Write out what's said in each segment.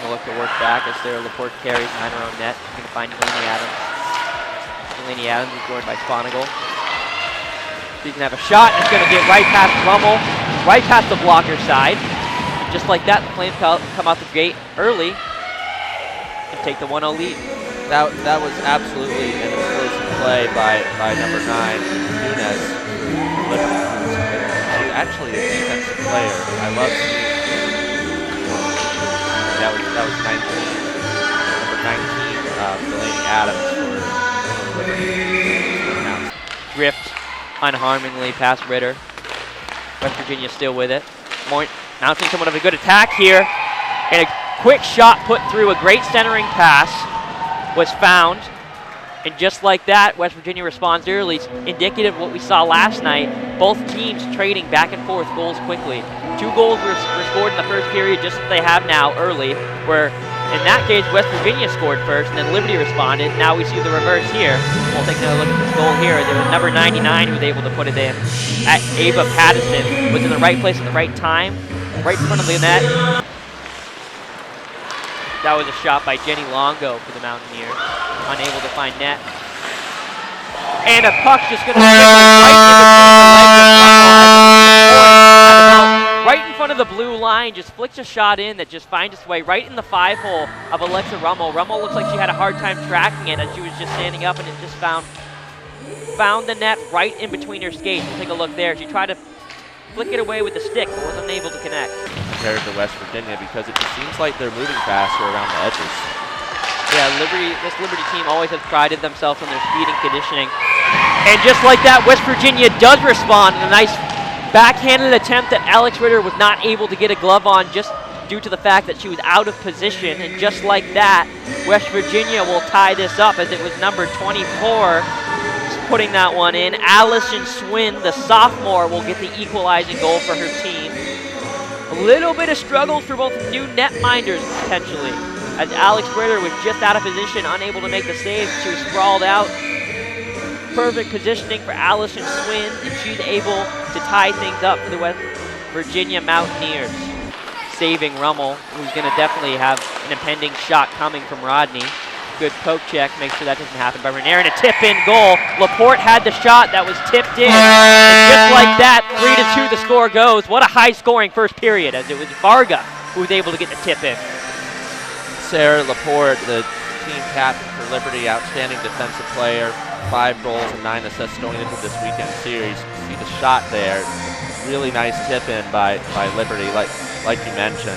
a look to work back as Sarah Laporte carries behind her own net. She's going to find Delaney Adams. Delaney Adams is joined by Sponigal. She's going to have a shot. It's going to get right past Rummel, right past the blocker side. And just like that, the Flames come out the gate early and take the 1-0 lead. That was absolutely an explosive play by number 9, Nunes. She's actually a defensive player. I love seeing that was 19. Number 19, Delaney Adams for Liberty. Drift unharmingly past Ritter. West Virginia still with it. Mounting somewhat of a good attack here. And a quick shot put through, a great centering pass was found. And just like that, West Virginia responds early. It's indicative of what we saw last night. Both teams trading back and forth goals quickly. 2 goals were scored in the first period, just as they have now early, where in that case, West Virginia scored first, and then Liberty responded. Now we see the reverse here. We'll take another look at this goal here. There was number 99 who was able to put it in. Ava Pattison was in the right place at the right time, right in front of the net. That was a shot by Jenny Longo for the Mountaineers. Unable to find net. And a puck's just going to stick right in between the legs of Rummel. Right in front of the blue line, just flicks a shot in that just finds its way right in the 5-hole of Alexa Rummel. Rummel looks like she had a hard time tracking it as she was just standing up, and it just found the net right in between her skates. We'll take a look there. She tried to flick it away with the stick, but wasn't able to connect. Compared to West Virginia, because it just seems like they're moving faster around the edges. Yeah, this Liberty team always has prided themselves on their speed and conditioning. And just like that, West Virginia does respond in a nice backhanded attempt that Alex Ritter was not able to get a glove on just due to the fact that she was out of position. And just like that, West Virginia will tie this up as it was number 24 putting that one in. Allison Swin, the sophomore, will get the equalizing goal for her team. A little bit of struggles for both new netminders potentially, as Alex Ritter was just out of position, unable to make the save. She was sprawled out. Perfect positioning for Allison Swin, and she's able to tie things up for the West Virginia Mountaineers. Saving Rummel, who's going to definitely have an impending shot coming from Rodney. Good poke check, make sure that doesn't happen by Renier, and a tip-in goal. Laporte had the shot that was tipped in, and just like that, 3-2 the score goes. What a high-scoring first period, as it was Varga who was able to get the tip in. Sarah Laporte, the team captain for Liberty, outstanding defensive player, 5 goals and 9 assists going into this weekend series. You see the shot there, really nice tip-in by Liberty, like you mentioned.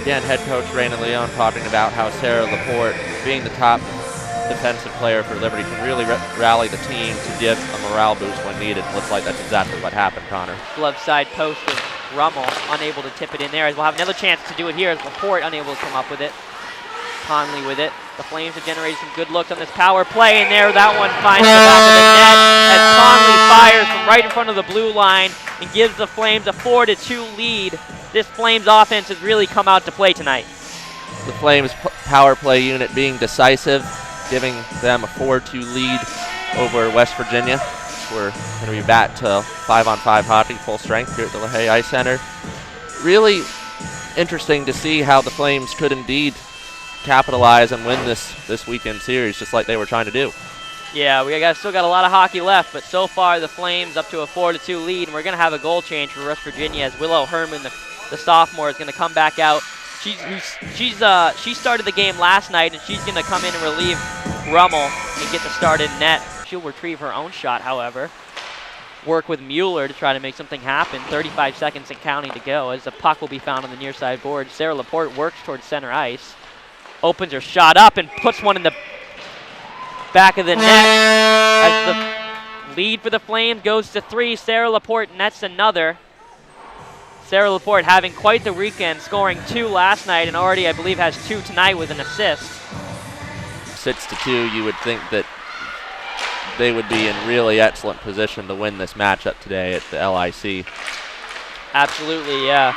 Again, head coach Raina Leon talking about how Sarah Laporte, being the top defensive player for Liberty, can really rally the team to give a morale boost when needed. Looks like that's exactly what happened, Connor. Glove side post of Rummel, unable to tip it in there, as we'll have another chance to do it here as Laporte unable to come up with it. Conley with it. The Flames have generated some good looks on this power play, and there that one finds the back of the net as Conley fires from right in front of the blue line and gives the Flames a 4-2 lead. This Flames offense has really come out to play tonight. The Flames power play unit being decisive, giving them a 4-2 lead over West Virginia. We're going to be back to 5-on-5 hockey, full strength here at the LaHaye Ice Center. Really interesting to see how the Flames could indeed capitalize and win this weekend series, just like they were trying to do. Yeah, still got a lot of hockey left, but so far the Flames up to a 4-2 lead, and we're going to have a goal change for West Virginia as Willow Herman, the sophomore, is going to come back out. She started the game last night, and she's going to come in and relieve Rummel and get the start in net. She'll retrieve her own shot, however. Work with Mueller to try to make something happen. 35 seconds and counting to go as the puck will be found on the near side board. Sarah Laporte works towards center ice. Opens her shot up and puts one in the back of the net as the lead for the Flames goes to 3. Sarah Laporte nets another. Sarah Laporte having quite the weekend, scoring 2 last night and already, I believe, has 2 tonight with an assist. 6-2, you would think that they would be in really excellent position to win this matchup today at the LIC. Absolutely, yeah.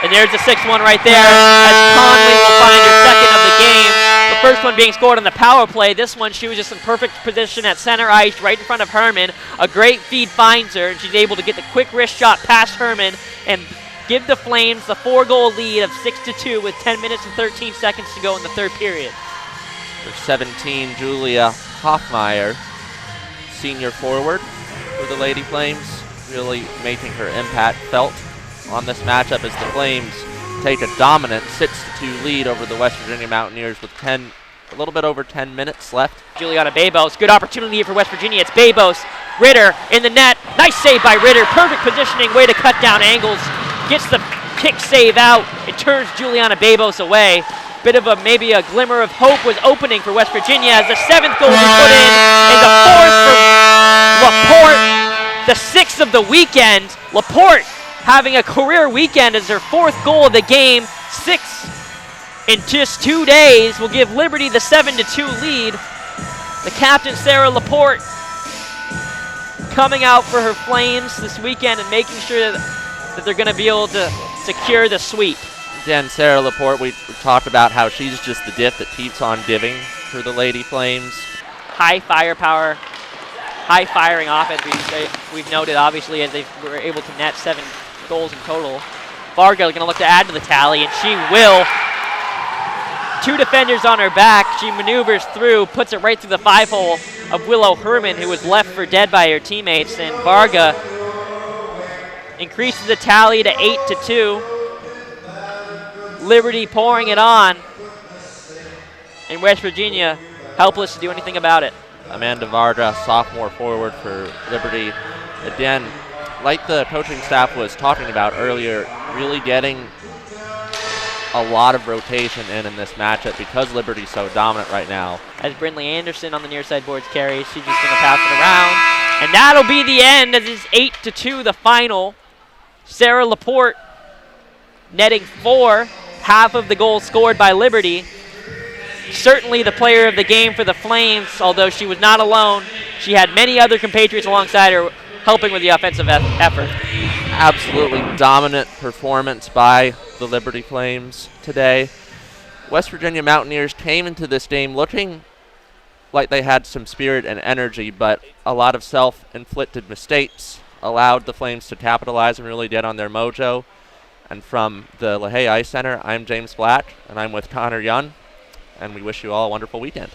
And there's the 6-1 right there as Conley will find her second of the game. The first one being scored on the power play. This one, she was just in perfect position at center ice right in front of Herman. A great feed finds her, and she's able to get the quick wrist shot past Herman and give the Flames the 4-goal lead of 6-2 with 10 minutes and 13 seconds to go in the third period. For 17, Julia Hoffmeyer, senior forward for the Lady Flames, really making her impact felt on this matchup as the Flames take a dominant 6-2 lead over the West Virginia Mountaineers with a little bit over 10 minutes left. Juliana Babos, good opportunity here for West Virginia. It's Babos, Ritter in the net. Nice save by Ritter. Perfect positioning, way to cut down angles. Gets the kick save out. It turns Juliana Babos away. Bit of maybe a glimmer of hope was opening for West Virginia as the 7th goal was put in and the 4th for Laporte, the 6th of the weekend. Laporte having a career weekend as her 4th goal of the game. 6 in just 2 days will give Liberty the 7-2 lead. The captain, Sarah Laporte, coming out for her Flames this weekend and making sure that they're going to be able to secure the sweep. Again, Sarah Laporte, we talked about how she's just the dip that keeps on giving for the Lady Flames. High firepower, high firing offense, we've noted, obviously, as they were able to net 7 goals in total. Varga going to look to add to the tally, and she will. 2 defenders on her back. She maneuvers through, puts it right through the 5-hole of Willow Herman, who was left for dead by her teammates, and Varga increases the tally to 8-2. Liberty pouring it on, and West Virginia helpless to do anything about it. Amanda Varga, sophomore forward for Liberty. Again, like the coaching staff was talking about earlier, really getting a lot of rotation in this matchup because Liberty's so dominant right now. As Brindley Anderson on the near side boards carries, she's just going to pass it around. And that'll be the end as it's 8-2 the final. Sarah Laporte netting 4, half of the goals scored by Liberty. Certainly the player of the game for the Flames, although she was not alone. She had many other compatriots alongside her helping with the offensive effort. Absolutely dominant performance by the Liberty Flames today. West Virginia Mountaineers came into this game looking like they had some spirit and energy, but a lot of self-inflicted mistakes allowed the Flames to capitalize and really get on their mojo. And from the LaHaye Ice Center, I'm James Black, and I'm with Connor Young, and we wish you all a wonderful weekend.